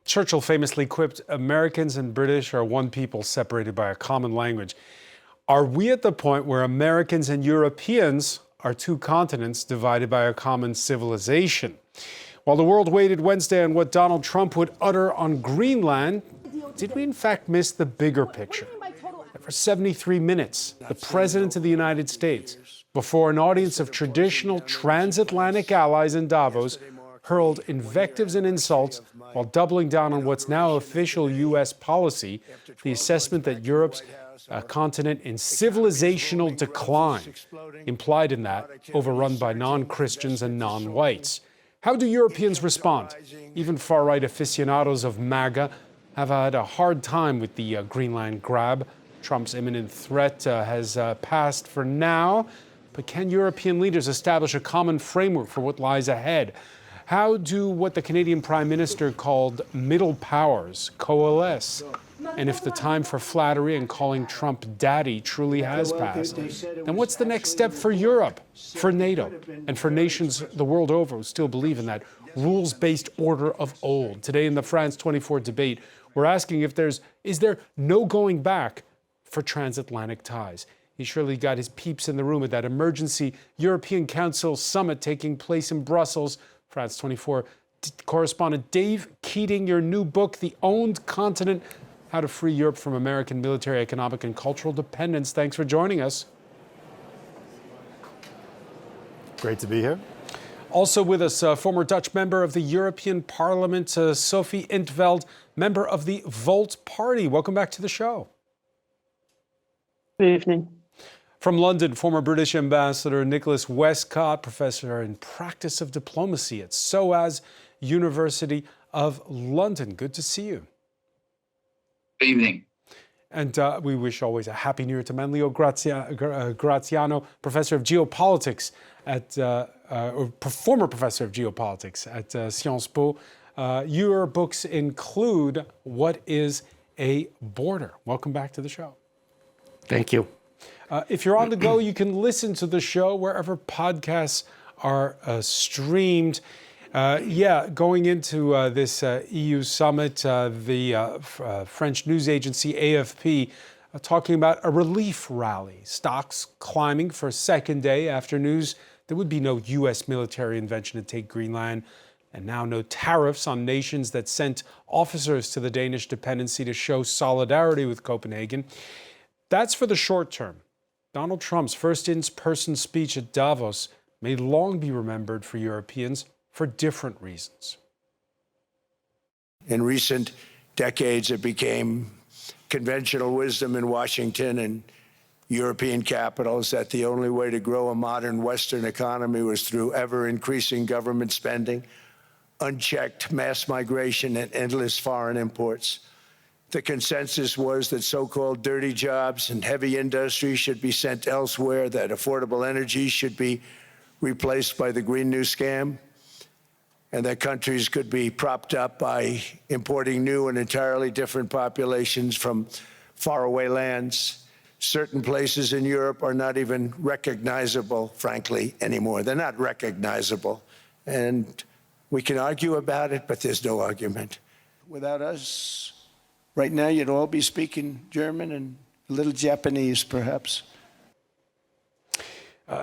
Churchill famously quipped, Americans and British are one people separated by a common language. Are we at the point where Americans and Europeans are two continents divided by a common civilization? While the world waited Wednesday on what Donald Trump would utter on Greenland, did we in fact miss the bigger picture? For 73 minutes, the President of the United States, before an audience of traditional transatlantic allies in Davos, hurled invectives and insults while doubling down on what's now official U.S. policy, the assessment that Europe's a continent in civilisational decline, implied in that, overrun by non-Christians and non-whites. How do Europeans respond? Even far-right aficionados of MAGA have had a hard time with the Greenland grab. Trump's imminent threat has passed for now, but can European leaders establish a common framework for what lies ahead? How do what the Canadian Prime Minister called middle powers coalesce? And if the time for flattery and calling Trump daddy truly has passed, then what's the next step for Europe, for NATO, and for nations the world over who still believe in that rules-based order of old? Today in the France 24 debate, we're asking if is there no going back for transatlantic ties? He surely got his peeps in the room at that emergency European Council summit taking place in Brussels. France 24 correspondent Dave Keating, your new book, The Owned Continent, How to Free Europe from American Military, Economic, and Cultural Dependence. Thanks for joining us. Great to be here. Also with us, former Dutch member of the European Parliament, Sophie in 't Veld, member of the Volt Party. Welcome back to the show. Good evening. From London, former British Ambassador Nicholas Westcott, professor in practice of diplomacy at SOAS University of London. Good to see you. Good evening. And we wish always a happy new year to Manlio Graziano, professor of geopolitics at, or former professor of geopolitics at Sciences Po. Your books include What is a Border? Welcome back to the show. Thank you. If you're on the go, you can listen to the show wherever podcasts are streamed. Going into this EU summit, the French news agency AFP talking about a relief rally. Stocks climbing for a second day after news there would be no U.S. military intervention to take Greenland, and now no tariffs on nations that sent officers to the Danish dependency to show solidarity with Copenhagen. That's for the short term. Donald Trump's first in-person speech at Davos may long be remembered for Europeans for different reasons. In recent decades, it became conventional wisdom in Washington and European capitals that the only way to grow a modern Western economy was through ever-increasing government spending, unchecked mass migration, and endless foreign imports. The consensus was that so-called dirty jobs and heavy industry should be sent elsewhere, that affordable energy should be replaced by the Green New Scam, and that countries could be propped up by importing new and entirely different populations from faraway lands. Certain places in Europe are not even recognizable, frankly, anymore. They're not recognizable. And we can argue about it, but there's no argument. Without us, right now, you'd all be speaking German and a little Japanese, perhaps.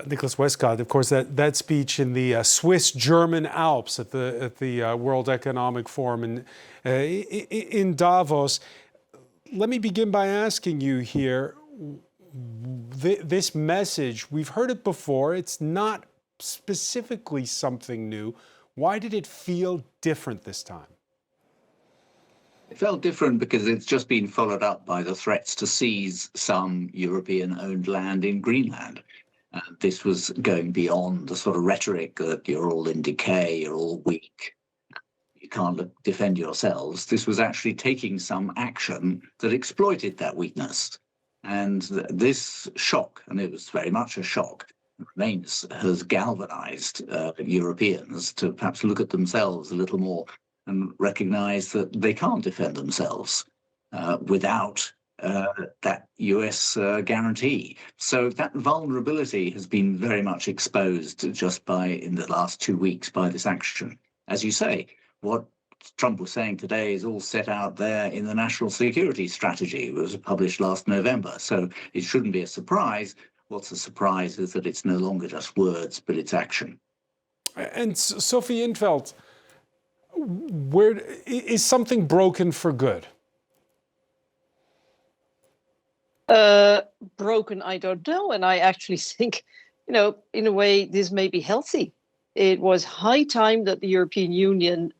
Nicholas Westcott, of course, that speech in the Swiss-German Alps at the World Economic Forum in Davos. Let me begin by asking you here, this message, we've heard it before. It's not specifically something new. Why did it feel different this time? It felt different because it's just been followed up by the threats to seize some European-owned land in Greenland. This was going beyond the sort of rhetoric that you're all in decay, you're all weak, you can't defend yourselves. This was actually taking some action that exploited that weakness. And this shock, and it was very much a shock, has galvanized Europeans to perhaps look at themselves a little more and recognize that they can't defend themselves without that US guarantee. So that vulnerability has been very much exposed just in the last 2 weeks by this action. As you say, what Trump was saying today is all set out there in the national security strategy. It was published last November, so it shouldn't be a surprise. What's a surprise is that it's no longer just words, but it's action. And Sophie Infeld, where is something broken for good? Broken, I don't know. And I actually think, in a way, this may be healthy. It was high time that the European Union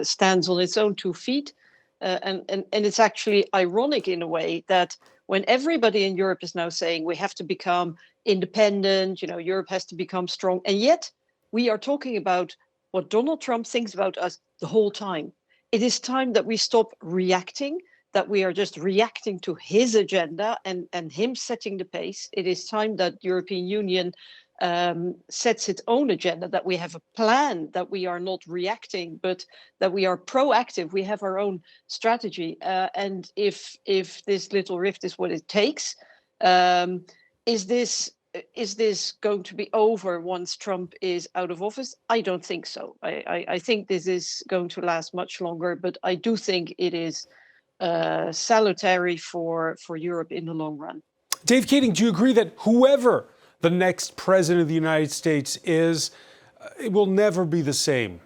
stands on its own 2 feet. And it's actually ironic in a way that when everybody in Europe is now saying we have to become independent, Europe has to become strong. And yet we are talking about what Donald Trump thinks about us the whole time. It is time that we stop reacting, that we are just reacting to his agenda and him setting the pace. It is time that the European Union sets its own agenda, that we have a plan, that we are not reacting, but that we are proactive. We have our own strategy. And if this little rift is what it takes, is this going to be over once Trump is out of office? I don't think so. I think this is going to last much longer, but I do think it is salutary for Europe in the long run. Dave Keating, do you agree that whoever the next president of the United States is, it will never be the same?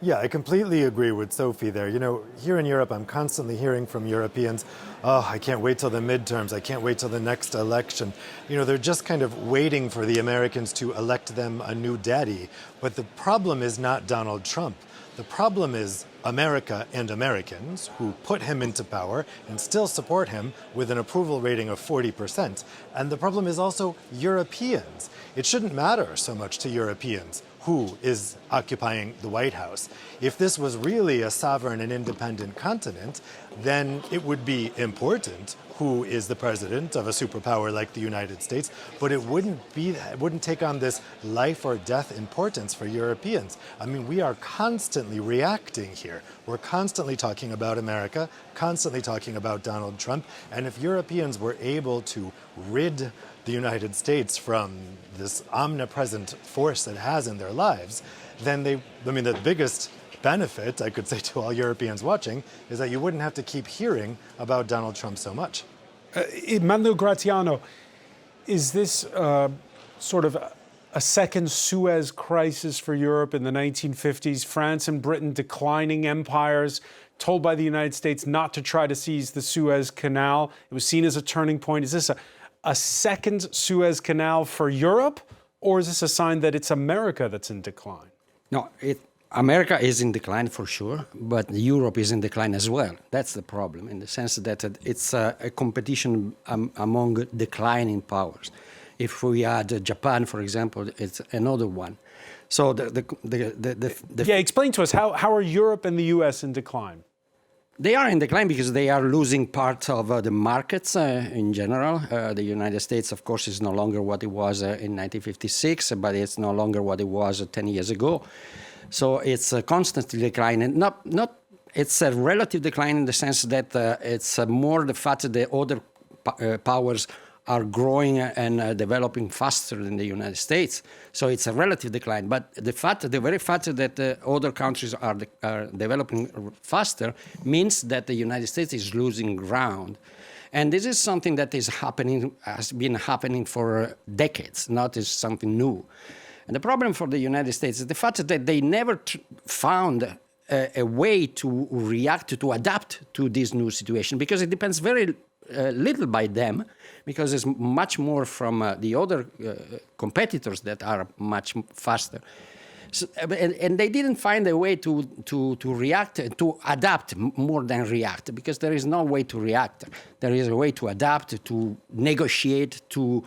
Yeah, I completely agree with Sophie there. Here in Europe, I'm constantly hearing from Europeans, oh, I can't wait till the midterms. I can't wait till the next election. They're just kind of waiting for the Americans to elect them a new daddy. But the problem is not Donald Trump. The problem is America and Americans who put him into power and still support him with an approval rating of 40%. And the problem is also Europeans. It shouldn't matter so much to Europeans who is occupying the White House. If this was really a sovereign and independent continent, then it would be important who is the president of a superpower like the United States, but it wouldn't take on this life or death importance for Europeans. I mean, we are constantly reacting here. We're constantly talking about America, constantly talking about Donald Trump, and if Europeans were able to rid the United States from this omnipresent force it has in their lives, then the biggest benefit, I could say to all Europeans watching, is that you wouldn't have to keep hearing about Donald Trump so much. Manuel Graziano, is this sort of a second Suez crisis for Europe in the 1950s? France and Britain declining empires, told by the United States not to try to seize the Suez Canal. It was seen as a turning point. Is this a second Suez Canal for Europe, or is this a sign that it's America that's in decline? No, America is in decline for sure, but Europe is in decline as well. That's the problem, in the sense that it's a competition among declining powers. If we add Japan, for example, it's another one. So explain to us, how are Europe and the US in decline? They are in decline because they are losing part of the markets in general. The United States, of course, is no longer what it was in 1956, but it's no longer what it was 10 years ago. So it's constantly declining. It's a relative decline in the sense that it's more the fact that other powers are growing and developing faster than the United States. So it's a relative decline. But the very fact that other countries are developing faster means that the United States is losing ground. And this is something that has been happening for decades, not as something new. And the problem for the United States is the fact that they never found a way to react, to adapt to this new situation, because it depends very little by them, because it's much more from the other competitors that are much faster. So, and they didn't find a way to react, to adapt more than react, because there is no way to react. There is a way to adapt, to negotiate, to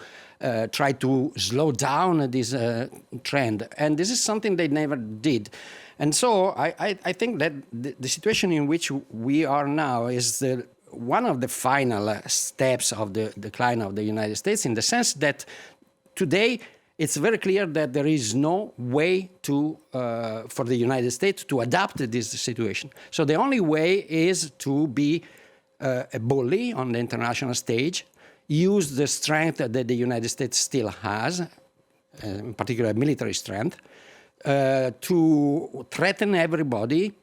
try to slow down this trend. And this is something they never did. And so I think that the situation in which we are now is one of the final steps of the decline of the United States, in the sense that today it's very clear that there is no way for the United States to adapt to this situation. So the only way is to be a bully on the international stage, use the strength that the United States still has, in particular military strength, to threaten everybody.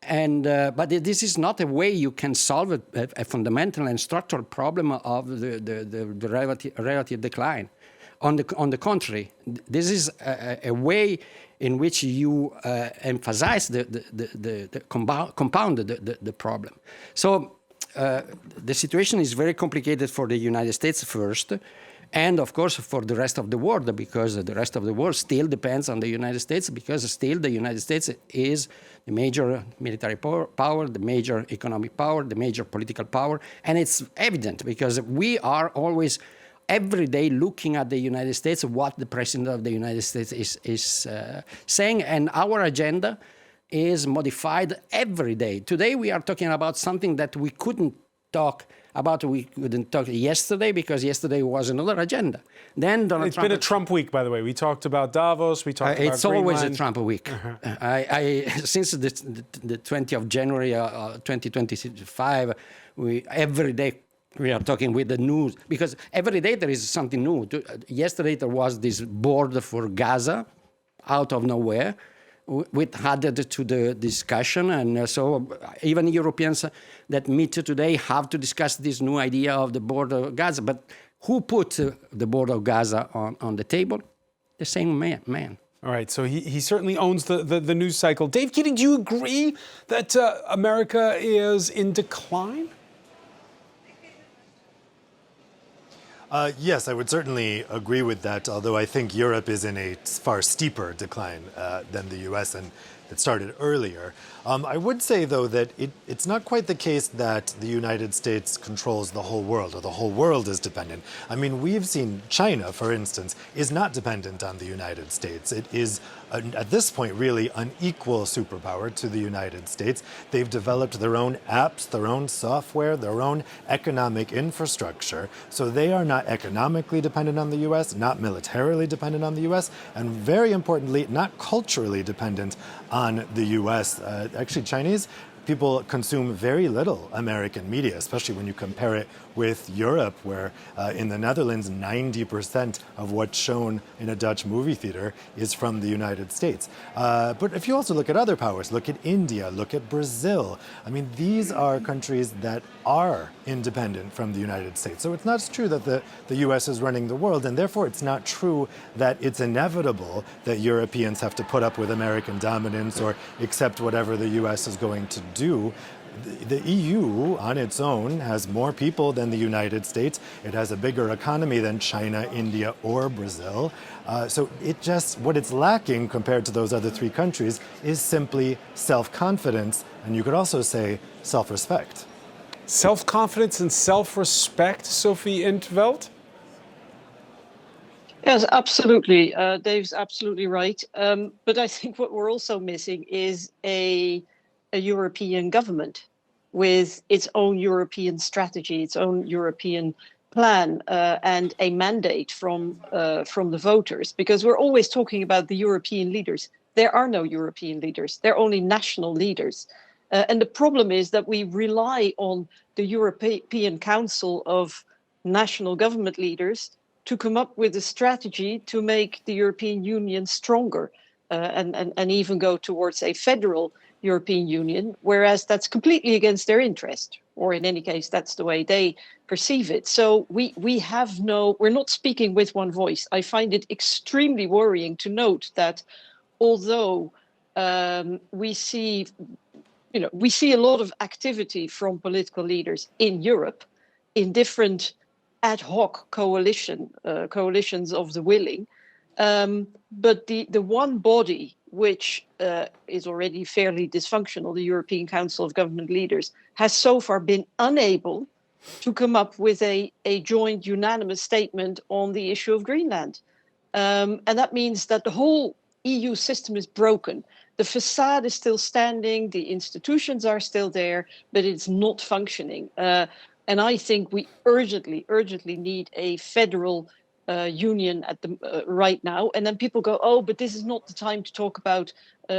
And but this is not a way you can solve a fundamental and structural problem of the relative decline. On the contrary, this is a way in which you emphasize compound the problem. So the situation is very complicated for the United States first, and of course for the rest of the world, because the rest of the world still depends on the United States, because still the United States is the major military power, the major economic power, the major political power. And it's evident because we are always every day looking at the United States, what the president of the United States is saying, and our agenda is modified every day. Today we are talking about something that we couldn't talk about. We couldn't talk yesterday because yesterday was another agenda. Then Donald Trump. It's been a Trump week, by the way. We talked about Davos. We talked about It's always Greenland. a Trump week. I since the 20th of January 2025, every day we are talking with the news, because every day there is something new. Yesterday there was this board for Gaza out of nowhere, with added to the discussion, and so even Europeans that meet today have to discuss this new idea of the border of Gaza. But who put the border of Gaza on the table? The same man. All right, so he certainly owns the news cycle. Dave Keating, do you agree that America is in decline? Yes, I would certainly agree with that, although I think Europe is in a far steeper decline than the US, and it started earlier. I would say, though, that it's not quite the case that the United States controls the whole world, or the whole world is dependent. I mean, we've seen China, for instance, is not dependent on the United States. It is, at this point, really an equal superpower to the United States. They've developed their own apps, their own software, their own economic infrastructure. So they are not economically dependent on the US, not militarily dependent on the US, and very importantly, not culturally dependent on the US. Actually, Chinese people consume very little American media, especially when you compare it with Europe, where in the Netherlands, 90% of what's shown in a Dutch movie theater is from the United States. But if you also look at other powers, look at India, look at Brazil, I mean, these are countries that are independent from the United States. So it's not true that the US is running the world, and therefore it's not true that it's inevitable that Europeans have to put up with American dominance or accept whatever the US is going to do. The EU on its own has more people than the United States. It has a bigger economy than China, India, or Brazil. So what it's lacking compared to those other three countries is simply self-confidence, and you could also say self-respect. Self-confidence and self-respect, Sophie in 't Veld? Yes, absolutely. Dave's absolutely right. But I think what we're also missing is a European government with its own European strategy, its own European plan, and a mandate from the voters. Because we're always talking about the European leaders. There are no European leaders. They're only national leaders. And the problem is that we rely on the European Council of national government leaders to come up with a strategy to make the European Union stronger and even go towards a federal European Union, whereas that's completely against their interest, or in any case, that's the way they perceive it. So we're not speaking with one voice. I find it extremely worrying to note that although we see a lot of activity from political leaders in Europe in different ad hoc coalitions of the willing, but the one body which is already fairly dysfunctional, the European Council of Government Leaders, has so far been unable to come up with a joint unanimous statement on the issue of Greenland. And that means that the whole EU system is broken. The facade is still standing, the institutions are still there, but it's not functioning. And I think we urgently need a federal union at the right now. And then people go, oh, but this is not the time to talk about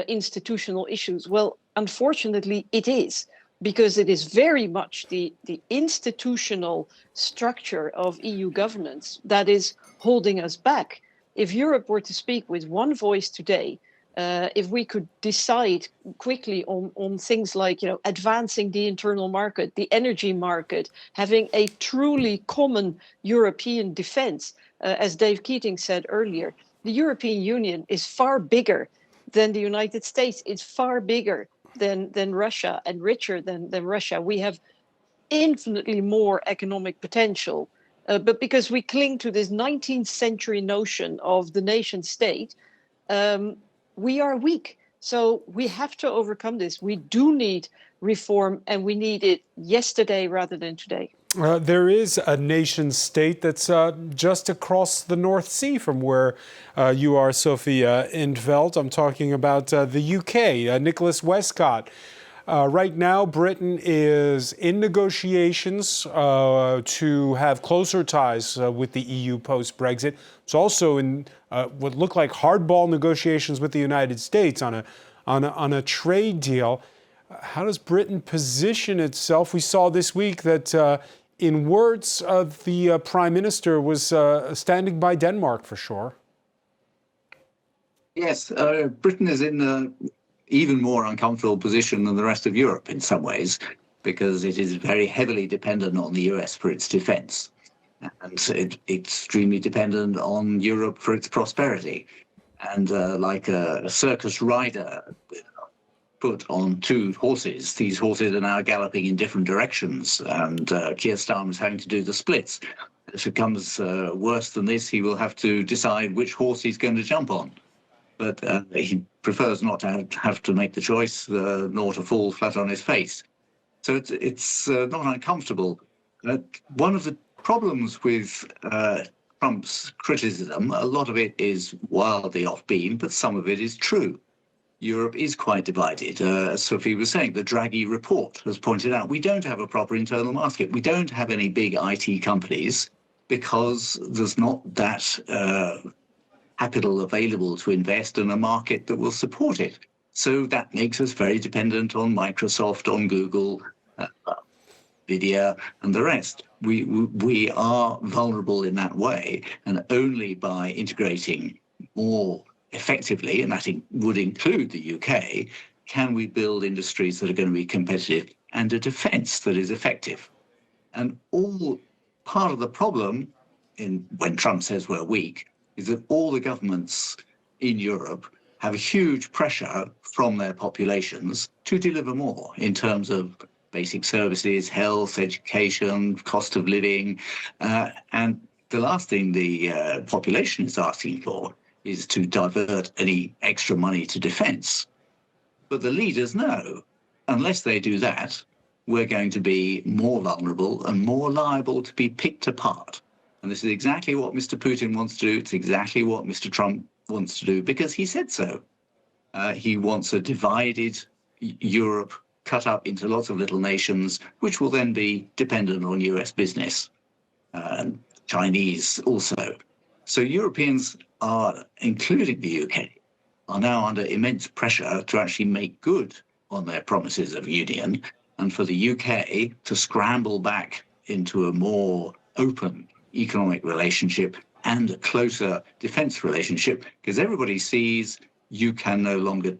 institutional issues. Well, unfortunately, it is, because it is very much the institutional structure of EU governance that is holding us back. If Europe were to speak with one voice today, if we could decide quickly on things like, advancing the internal market, the energy market, having a truly common European defense, as Dave Keating said earlier, the European Union is far bigger than the United States. It's far bigger than Russia and richer than Russia. We have infinitely more economic potential, but because we cling to this 19th century notion of the nation state, we are weak. So we have to overcome this. We do need reform, and we need it yesterday rather than today. There is a nation state that's just across the North Sea from where you are, Sophia Infeld. I'm talking about the UK, Nicholas Westcott. Right now, Britain is in negotiations to have closer ties with the EU post-Brexit. It's also in what look like hardball negotiations with the United States on a trade deal. How does Britain position itself? We saw this week that, in words, the Prime Minister was standing by Denmark for sure. Yes, Britain is in an even more uncomfortable position than the rest of Europe in some ways, because it is very heavily dependent on the US for its defense, and it's extremely dependent on Europe for its prosperity. And like a circus rider put on two horses, these horses are now galloping in different directions, and Keir Starmer's having to do the splits. If it comes worse than this, he will have to decide which horse he's going to jump on. But he prefers not to have to make the choice, nor to fall flat on his face. So it's not uncomfortable. One of the problems with Trump's criticism, a lot of it is wildly off-beam, but some of it is true. Europe is quite divided. As Sophie was saying, the Draghi report has pointed out we don't have a proper internal market. We don't have any big IT companies because there's not that capital available to invest in a market that will support it. So that makes us very dependent on Microsoft, on Google, Nvidia, and the rest. We are vulnerable in that way, and only by integrating more effectively, and that would include the UK, can we build industries that are going to be competitive and a defence that is effective. And all part of the problem when Trump says we're weak is that all the governments in Europe have a huge pressure from their populations to deliver more in terms of basic services, health, education, cost of living. And the last thing the population is asking for is to divert any extra money to defence. But the leaders know, unless they do that, we're going to be more vulnerable and more liable to be picked apart. And this is exactly what Mr. Putin wants to do. It's exactly what Mr. Trump wants to do, because he said so. He wants a divided Europe cut up into lots of little nations, which will then be dependent on US business, and Chinese also. So Europeans are, including the UK, are now under immense pressure to actually make good on their promises of union, and for the UK to scramble back into a more open economic relationship and a closer defense relationship, because everybody sees you can no longer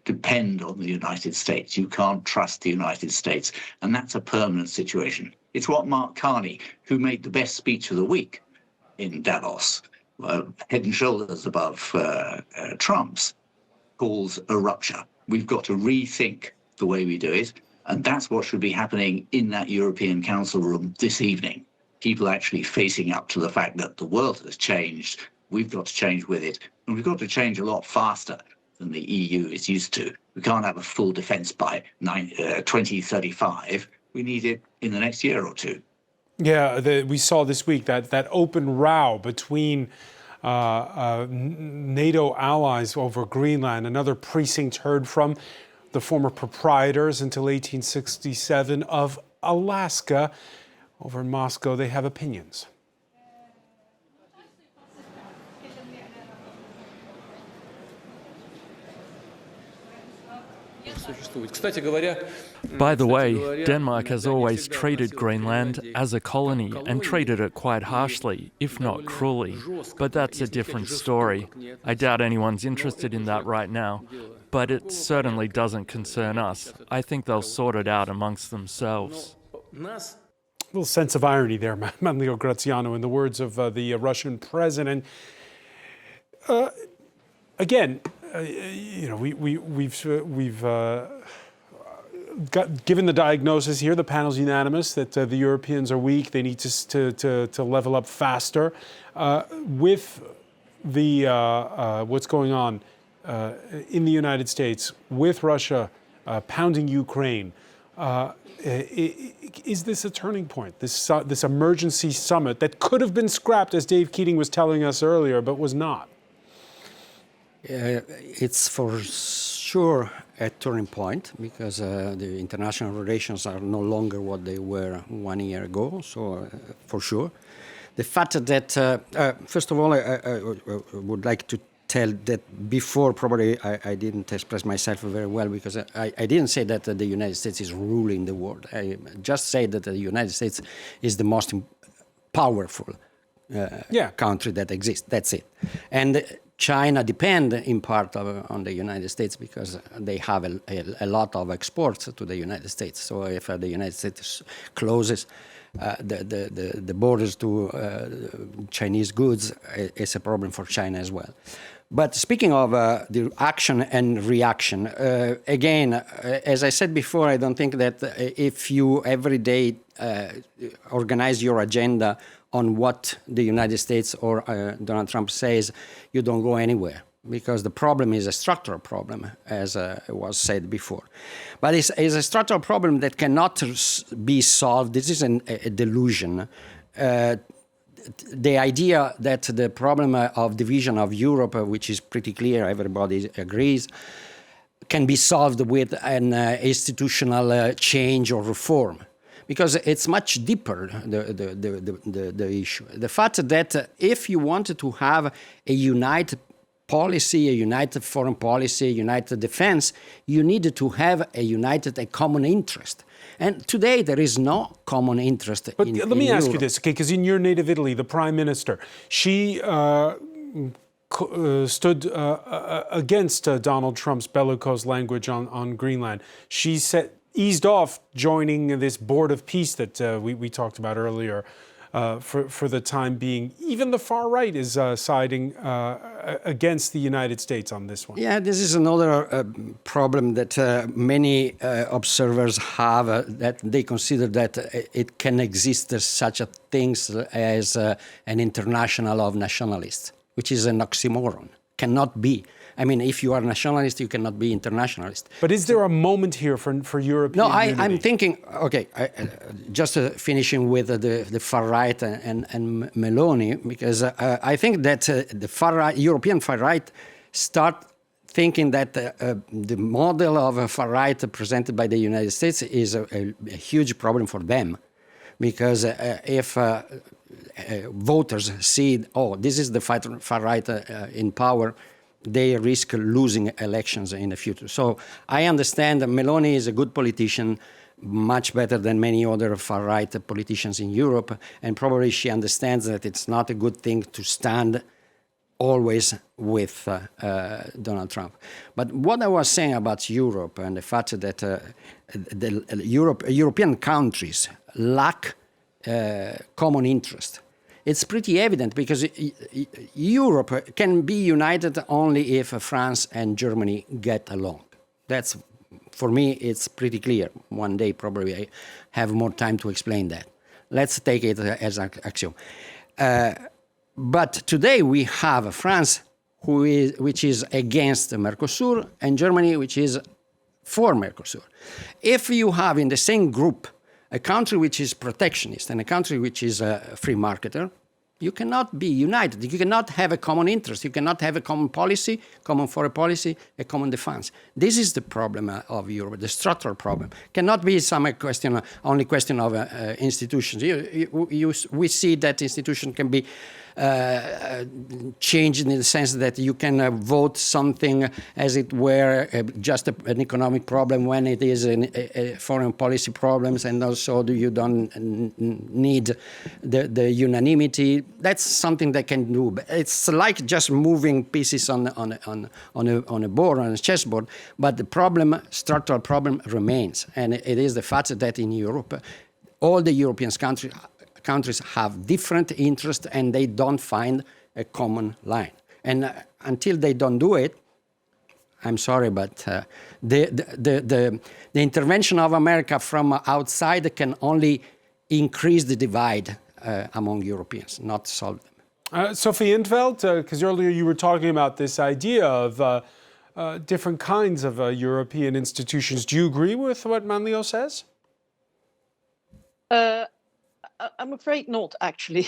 depend on the United States. You can't trust the United States, and that's a permanent situation. It's what Mark Carney, who made the best speech of the week in Davos, head and shoulders above Trump's, calls a rupture. We've got to rethink the way we do it, and that's what should be happening in that European Council room this evening. People actually facing up to the fact that the world has changed, we've got to change with it, and we've got to change a lot faster than the EU is used to. We can't have a full defence by 2035. We need it in the next year or two. Yeah, we saw this week that open row between NATO allies over Greenland, another precinct heard from the former proprietors until 1867 of Alaska. Over in Moscow, they have opinions. By the way, Denmark has always treated Greenland as a colony and treated it quite harshly, if not cruelly. But that's a different story. I doubt anyone's interested in that right now. But it certainly doesn't concern us. I think they'll sort it out amongst themselves. Little sense of irony there, Manlio Graziano, in the words of the Russian president. Again, we've given the diagnosis here. The panel's unanimous that the Europeans are weak. They need to level up faster. With the what's going on in the United States, with Russia pounding Ukraine, is this a turning point? This emergency summit that could have been scrapped, as Dave Keating was telling us earlier, but was not. It's for sure a turning point because the international relations are no longer what they were 1 year ago, so for sure. The fact that, first of all, I would like to tell that before probably I didn't express myself very well because I didn't say that the United States is ruling the world. I just said that the United States is the most powerful country that exists. That's it. And China depends in part on the United States because they have a lot of exports to the United States. So if the United States closes the borders to Chinese goods, it's a problem for China as well. But speaking of the action and reaction, again, as I said before, I don't think that if you every day organize your agenda on what the United States or Donald Trump says, you don't go anywhere because the problem is a structural problem, as was said before. But it's a structural problem that cannot be solved. This is a delusion. The idea that the problem of division of Europe, which is pretty clear, everybody agrees, can be solved with an institutional change or reform. Because it's much deeper, the issue. The fact that if you wanted to have a united policy, a united foreign policy, a united defense, you needed to have a common interest. And today there is no common interest but in let me ask you Europe. this, okay, because in your native Italy, the prime minister, she stood against Donald Trump's bellicose language on Greenland. She eased off joining this board of peace that we talked about earlier for the time being. Even the far right is siding against the United States on this one. Yeah, this is another problem that many observers have, that they consider that it can exist such a thing as an international of nationalists, which is an oxymoron. Cannot be. I mean, if you are nationalist, you cannot be internationalist. But is there a moment here for European unity? I'm thinking, okay, just finishing with the far right and Meloni, because I think that the far right, European far right start thinking that the model of far right presented by the United States is a huge problem for them. Because if voters see, this is the far right in power, they risk losing elections in the future. So I understand that Meloni is a good politician, much better than many other far-right politicians in Europe, and probably she understands that it's not a good thing to stand always with Donald Trump. But what I was saying about Europe and the fact that European countries lack common interest, it's pretty evident because Europe can be united only if France and Germany get along. That's, for me, it's pretty clear. One day probably I have more time to explain that. Let's take it as an axiom. But today we have France, which is against Mercosur, and Germany, which is for Mercosur. If you have in the same group a country which is protectionist and a country which is a free marketer, you cannot be united. You cannot have a common interest. You cannot have a common policy, common foreign policy, a common defense. This is the problem of Europe, the structural problem. Cannot be only question of institutions. We see that institutions can be change in the sense that you can vote something as it were just an economic problem when it is a foreign policy problems, and also you don't need the unanimity. That's something they can do. It's like just moving pieces on a board, on a chessboard, but the structural problem remains, and it is the fact that in Europe, all the European countries have different interests and they don't find a common line. And until they don't do it, I'm sorry, but the intervention of America from outside can only increase the divide among Europeans, not solve them. Sophie in 't Veld, because earlier you were talking about this idea of different kinds of European institutions. Do you agree with what Manlio says? I'm afraid not, actually,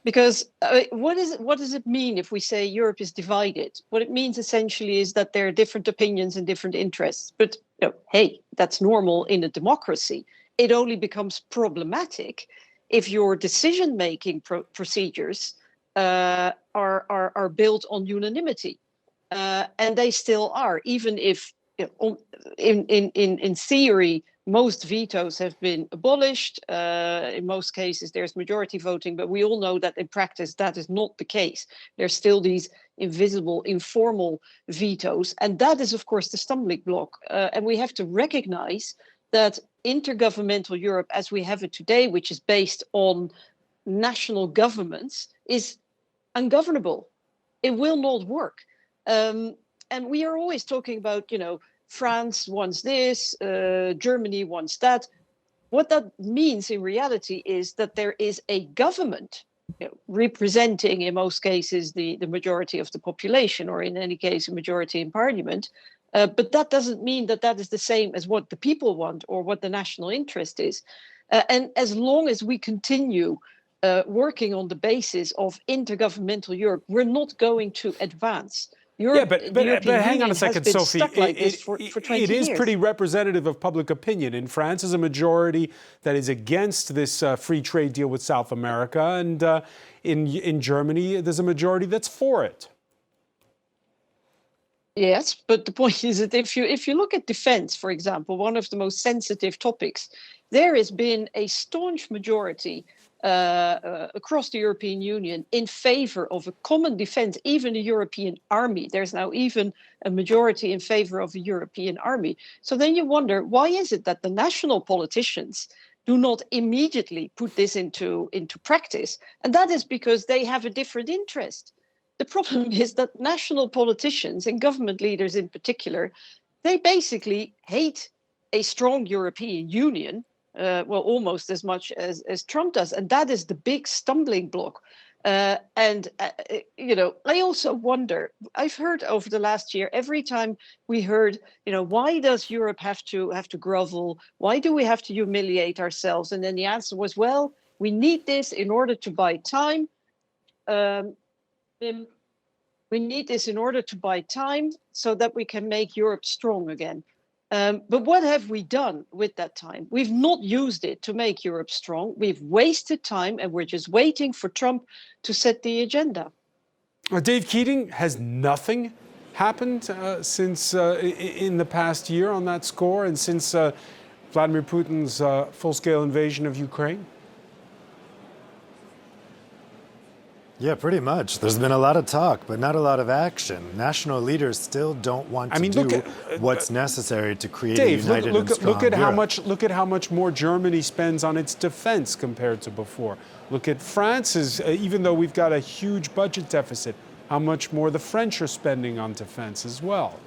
because what does it mean if we say Europe is divided? What it means essentially is that there are different opinions and different interests. But hey, that's normal in a democracy. It only becomes problematic if your decision-making procedures are built on unanimity, and they still are, even if in theory. Most vetoes have been abolished. In most cases, there's majority voting, but we all know that in practice, that is not the case. There's still these invisible, informal vetoes. And that is, of course, the stumbling block. And we have to recognize that intergovernmental Europe, as we have it today, which is based on national governments, is ungovernable. It will not work. And we are always talking about, France wants this, Germany wants that. What that means in reality is that there is a government representing, in most cases, the majority of the population, or in any case, a majority in parliament. But that doesn't mean that that is the same as what the people want or what the national interest is. And as long as we continue working on the basis of intergovernmental Europe, we're not going to advance. But hang on a second, Sophie. It is years. pretty representative of public opinion. In France, there's a majority that is against this free trade deal with South America, and in Germany, there's a majority that's for it. Yes, but the point is that if you look at defense, for example, one of the most sensitive topics, there has been a staunch majority across the European Union in favor of a common defense, even a European army. There's now even a majority in favor of a European army. So then you wonder, why is it that the national politicians do not immediately put this into practice? And that is because they have a different interest. The problem is that national politicians and government leaders in particular, they basically hate a strong European Union, almost as much as Trump does. And that is the big stumbling block. I also wonder, I've heard over the last year, every time we heard, why does Europe have to grovel? Why do we have to humiliate ourselves? And then the answer was, well, we need this in order to buy time. We need this in order to buy time so that we can make Europe strong again. But what have we done with that time? We've not used it to make Europe strong. We've wasted time, and we're just waiting for Trump to set the agenda. Dave Keating, has nothing happened since in the past year on that score, and since Vladimir Putin's full-scale invasion of Ukraine? Yeah, pretty much. There's been a lot of talk, but not a lot of action. National leaders still don't want to do what's necessary to create a united and strong Europe. Look at how much more Germany spends on its defense compared to before. Look at France's, even though we've got a huge budget deficit, how much more the French are spending on defense as well.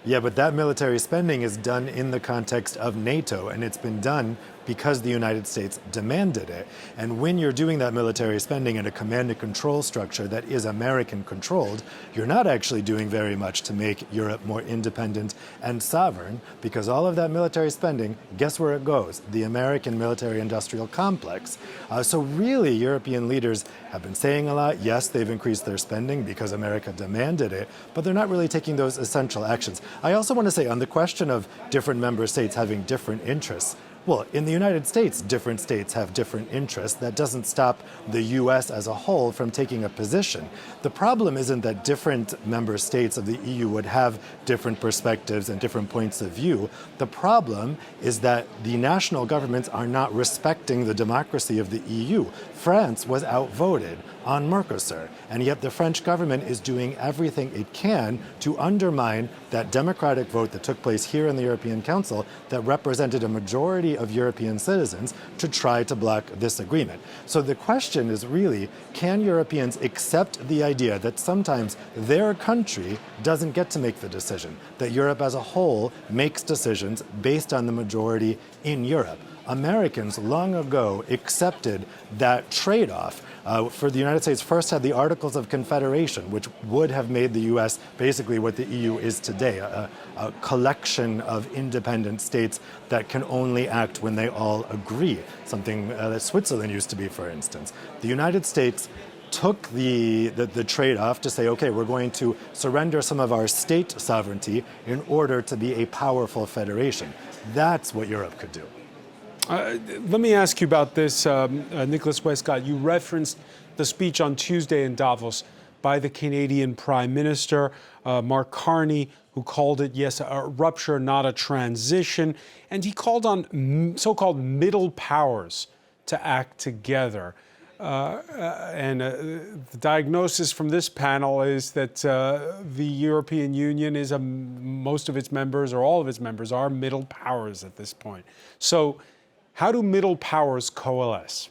Yeah, but that military spending is done in the context of NATO, and it's been done because the United States demanded it. And when you're doing that military spending in a command and control structure that is American controlled, you're not actually doing very much to make Europe more independent and sovereign, because all of that military spending, guess where it goes? The American military industrial complex. So really, European leaders have been saying a lot. Yes, they've increased their spending because America demanded it, but they're not really taking those essential actions. I also want to say on the question of different member states having different interests, Well, in the United States, different states have different interests. That doesn't stop the U.S. as a whole from taking a position. The problem isn't that different member states of the EU would have different perspectives and different points of view. The problem is that the national governments are not respecting the democracy of the EU. France was outvoted on Mercosur, and yet the French government is doing everything it can to undermine that democratic vote that took place here in the European Council that represented a majority of European citizens to try to block this agreement. So the question is really, can Europeans accept the idea that sometimes their country doesn't get to make the decision, that Europe as a whole makes decisions based on the majority in Europe? Americans long ago accepted that trade-off. For the United States, first had the Articles of Confederation, which would have made the U.S. basically what the EU is today, a collection of independent states that can only act when they all agree, something that Switzerland used to be, for instance. The United States took the trade-off to say, okay, we're going to surrender some of our state sovereignty in order to be a powerful federation. That's what Europe could do. Let me ask you about this, Nicholas Westcott. You referenced the speech on Tuesday in Davos by the Canadian Prime Minister, Mark Carney, who called it, yes, a rupture, not a transition. And he called on so-called middle powers to act together. The diagnosis from this panel is that the European Union is most of its members, or all of its members, are middle powers at this point. So how do middle powers coalesce?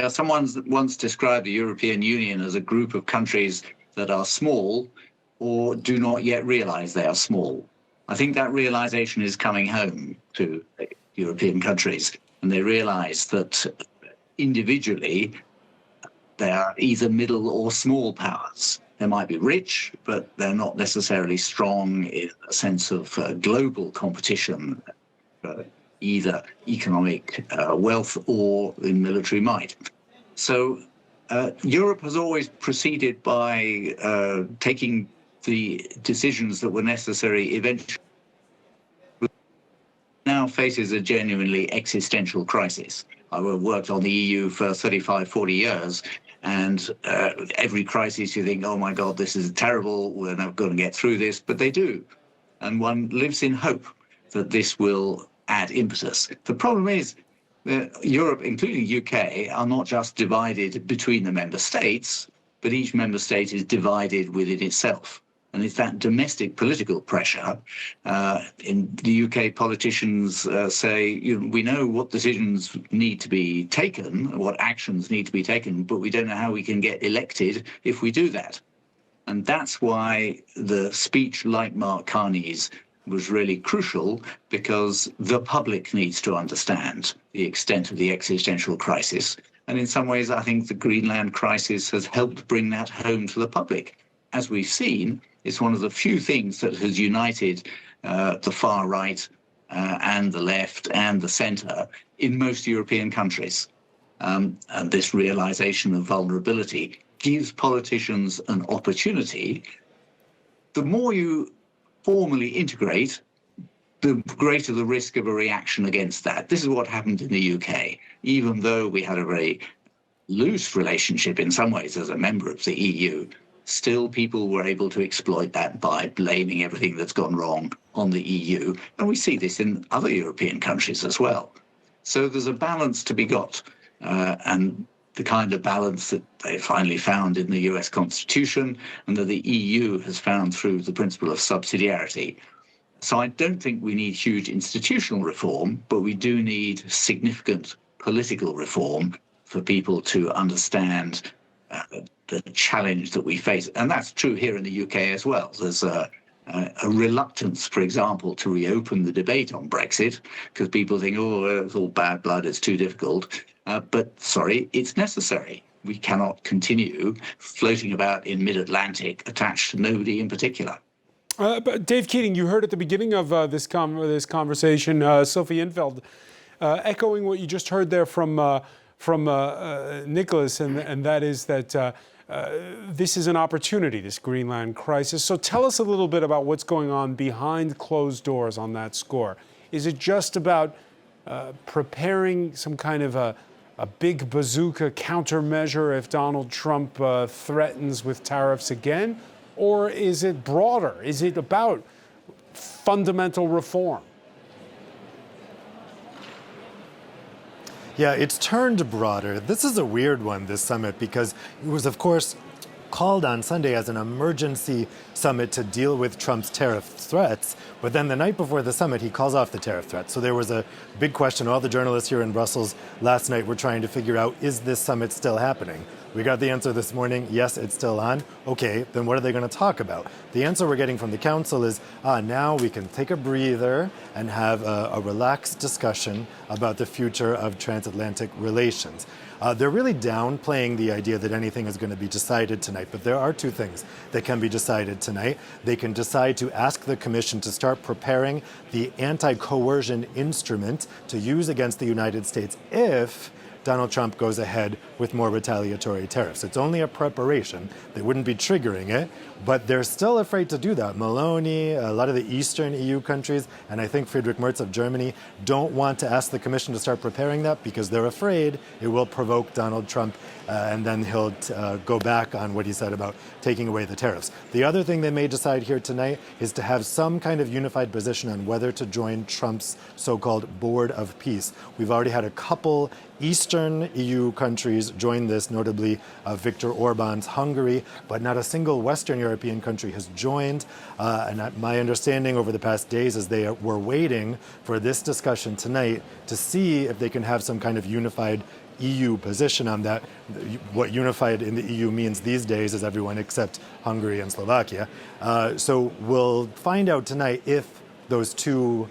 Someone once described the European Union as a group of countries that are small or do not yet realize they are small. I think that realization is coming home to European countries, and they realize that individually they are either middle or small powers. They might be rich, but they're not necessarily strong in a sense of global competition, either economic wealth or in military might. So Europe has always proceeded by taking the decisions that were necessary eventually. Now faces a genuinely existential crisis. I worked on the EU for 35, 40 years, and every crisis you think, oh my God, this is terrible, we're not going to get through this, but they do. And one lives in hope that this will add impetus. The problem is that Europe, including the UK, are not just divided between the member states, but each member state is divided within itself. And it's that domestic political pressure. In the UK, politicians say, we know what decisions need to be taken, what actions need to be taken, but we don't know how we can get elected if we do that. And that's why the speech like Mark Carney's was really crucial, because the public needs to understand the extent of the existential crisis. And in some ways, I think the Greenland crisis has helped bring that home to the public. As we've seen, it's one of the few things that has united the far right and the left and the centre in most European countries. And this realization of vulnerability gives politicians an opportunity. The more you formally integrate, the greater the risk of a reaction against that. This is what happened in the UK. Even though we had a very loose relationship in some ways as a member of the EU, still people were able to exploit that by blaming everything that's gone wrong on the EU. And we see this in other European countries as well. So there's a balance to be got, and the kind of balance that they finally found in the US Constitution and that the EU has found through the principle of subsidiarity. So I don't think we need huge institutional reform, but we do need significant political reform for people to understand the challenge that we face. And that's true here in the UK as well. There's a reluctance, for example, to reopen the debate on Brexit, because people think, oh, it's all bad blood, it's too difficult. But sorry, it's necessary. We cannot continue floating about in mid-Atlantic attached to nobody in particular. But Dave Keating, you heard at the beginning of this conversation, Sophie Infeld, echoing what you just heard there from Nicholas, and that is that this is an opportunity, this Greenland crisis. So tell us a little bit about what's going on behind closed doors on that score. Is it just about preparing some kind of a big bazooka countermeasure if Donald Trump threatens with tariffs again? Or is it broader? Is it about fundamental reform? Yeah, it's turned broader. This is a weird one, this summit, because it was, of course, called on Sunday as an emergency summit to deal with Trump's tariff threats. But then the night before the summit, he calls off the tariff threat. So there was a big question. All the journalists here in Brussels last night were trying to figure out, is this summit still happening? We got the answer this morning, yes, it's still on. Okay, then what are they going to talk about? The answer we're getting from the council is, now we can take a breather and have a relaxed discussion about the future of transatlantic relations. They're really downplaying the idea that anything is going to be decided tonight, but there are two things that can be decided tonight. They can decide to ask the Commission to start preparing the anti-coercion instrument to use against the United States if Donald Trump goes ahead with more retaliatory tariffs. It's only a preparation. They wouldn't be triggering it, but they're still afraid to do that. Meloni, a lot of the Eastern EU countries, and I think Friedrich Merz of Germany don't want to ask the Commission to start preparing that because they're afraid it will provoke Donald Trump and then he'll go back on what he said about taking away the tariffs. The other thing they may decide here tonight is to have some kind of unified position on whether to join Trump's so-called Board of Peace. We've already had a couple Eastern EU countries join this, notably Viktor Orban's Hungary, but not a single Western European country has joined. And my understanding over the past days is they were waiting for this discussion tonight to see if they can have some kind of unified EU position on that. What unified in the EU means these days is everyone except Hungary and Slovakia. So we'll find out tonight if those two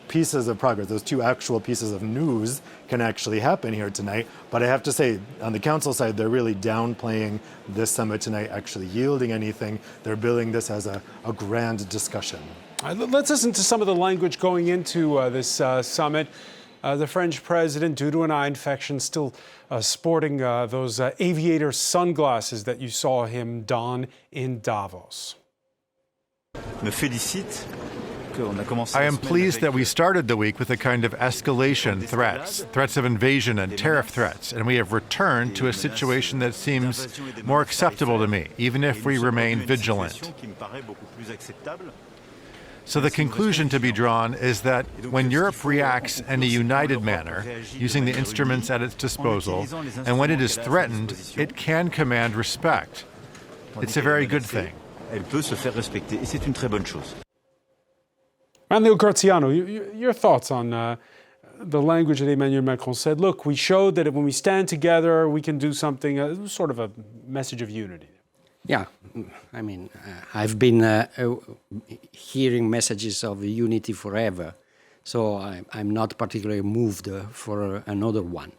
pieces of progress, those two actual pieces of news can actually happen here tonight. But I have to say, on the council side, they're really downplaying this summit tonight actually yielding anything. They're billing this as a grand discussion. Let's listen to some of the language going into this summit. The French president, due to an eye infection, still sporting those aviator sunglasses that you saw him don in Davos. I am pleased that we started the week with a kind of escalation threats of invasion and tariff threats, and we have returned to a situation that seems more acceptable to me, even if we remain vigilant. So the conclusion to be drawn is that when Europe reacts in a united manner, using the instruments at its disposal, and when it is threatened, it can command respect. It's a very good thing. Manuel Graziano, your thoughts on the language that Emmanuel Macron said? Look, we showed that when we stand together, we can do something, sort of a message of unity. Yeah, I mean, I've been hearing messages of unity forever, so I'm not particularly moved for another one,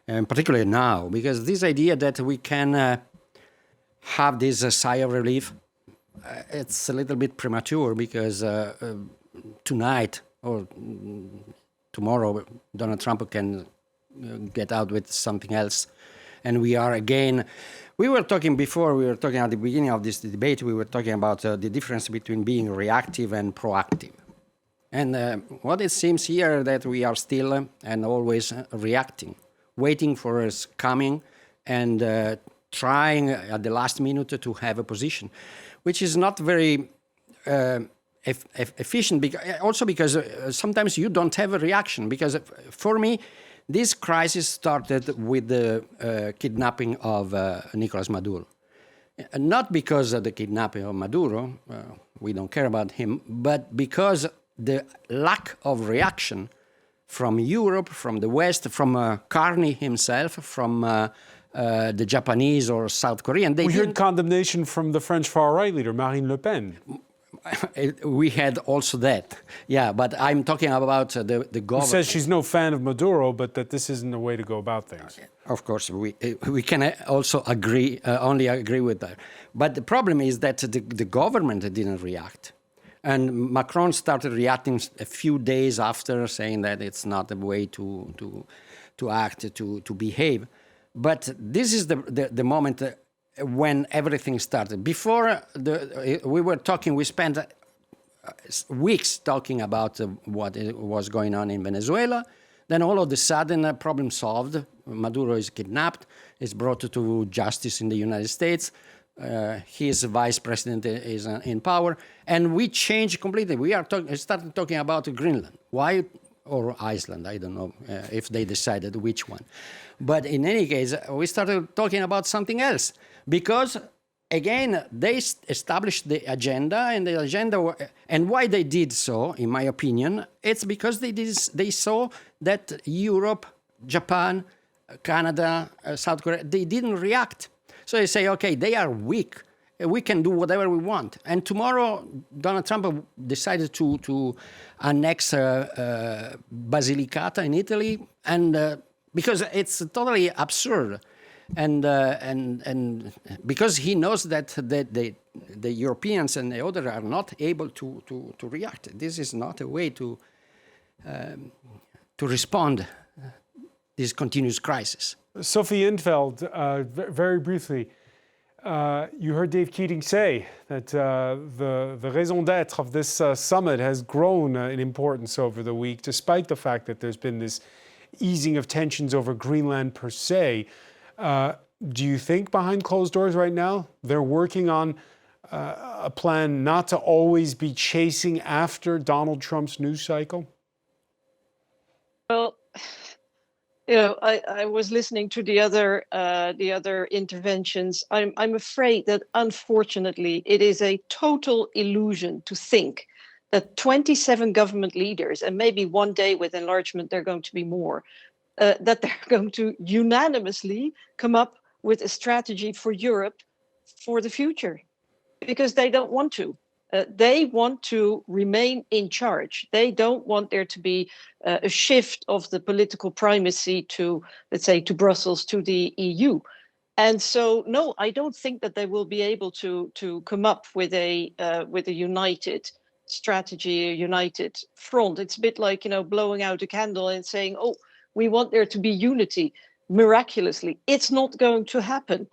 and particularly now, because this idea that we can have this sigh of relief, it's a little bit premature, because tonight or tomorrow, Donald Trump can get out with something else, and we are again. We were talking before, we were talking at the beginning of this debate, we were talking about the difference between being reactive and proactive. And what it seems here that we are still and always reacting, waiting for us coming and trying at the last minute to have a position, which is not very efficient, also because sometimes you don't have a reaction. Because for me, this crisis started with the kidnapping of Nicolas Maduro. Not because of the kidnapping of Maduro, we don't care about him, but because the lack of reaction from Europe, from the West, from Carney himself, from the Japanese or South Korean. We heard condemnation from the French far-right leader, Marine Le Pen. We had also that, yeah, but I'm talking about the government. Who says she's no fan of Maduro, but that this isn't the way to go about things. Of course, we can also agree, only agree with that. But the problem is that the government didn't react. And Macron started reacting a few days after, saying that it's not the way to act, to behave. But this is the moment when everything started. Before we were talking, we spent weeks talking about what was going on in Venezuela. Then all of a sudden, problem solved. Maduro is kidnapped, is brought to justice in the United States. His vice president is in power. And we changed completely. We are started talking about Greenland. Why? Or Iceland, I don't know if they decided which one. But in any case, we started talking about something else. Because, again, they established the agenda, and why they did so, in my opinion, it's because they saw that Europe, Japan, Canada, South Korea, they didn't react. So they say, okay, they are weak. We can do whatever we want. And tomorrow, Donald Trump decided to annex Basilicata in Italy, and because it's totally absurd. And because he knows that the Europeans and the others are not able to react. This is not a way to respond this continuous crisis. Sophie Infeld, very briefly, you heard Dave Keating say that the raison d'être of this summit has grown in importance over the week, despite the fact that there's been this easing of tensions over Greenland per se. Do you think behind closed doors right now they're working on a plan not to always be chasing after Donald Trump's news cycle? Well, I was listening to the other interventions. I'm afraid that unfortunately it is a total illusion to think that 27 government leaders, and maybe one day with enlargement there are going to be more, that they're going to unanimously come up with a strategy for Europe for the future, because they don't want to. They want to remain in charge. They don't want there to be a shift of the political primacy to, let's say, to Brussels, to the EU. And so, no, I don't think that they will be able to come up with a united strategy, a united front. It's a bit like, blowing out a candle and saying, oh, we want there to be unity miraculously. It's not going to happen.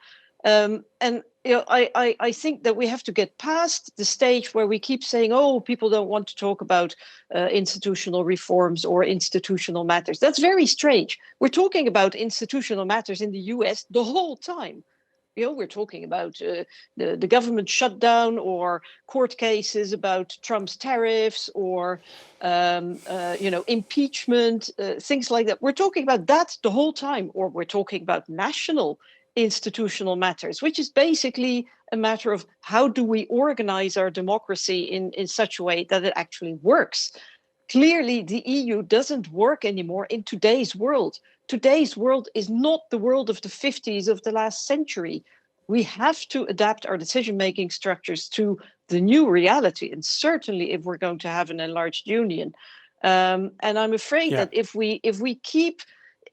I think that we have to get past the stage where we keep saying, oh, people don't want to talk about institutional reforms or institutional matters. That's very strange. We're talking about institutional matters in the US the whole time. We're talking about the government shutdown or court cases about Trump's tariffs or, impeachment, things like that. We're talking about that the whole time, or we're talking about national institutional matters, which is basically a matter of how do we organize our democracy in such a way that it actually works. Clearly, the EU doesn't work anymore in today's world. Today's world is not the world of the 50s of the last century. We have to adapt our decision-making structures to the new reality, and certainly if we're going to have an enlarged union. And I'm afraid that if we keep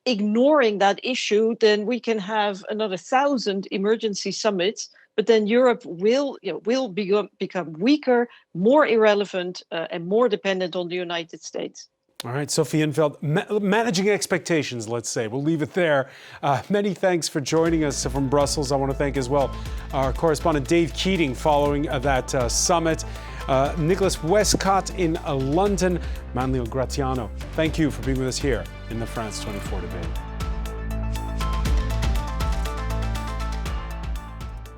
ignoring that issue, then we can have another 1,000 emergency summits, but then Europe will become weaker, more irrelevant, and more dependent on the United States. All right, Sophie Infeld, managing expectations, let's say. We'll leave it there. Many thanks for joining us from Brussels. I want to thank as well our correspondent Dave Keating following that summit. Nicholas Westcott in London, Manlio Graziano. Thank you for being with us here in the France 24 debate.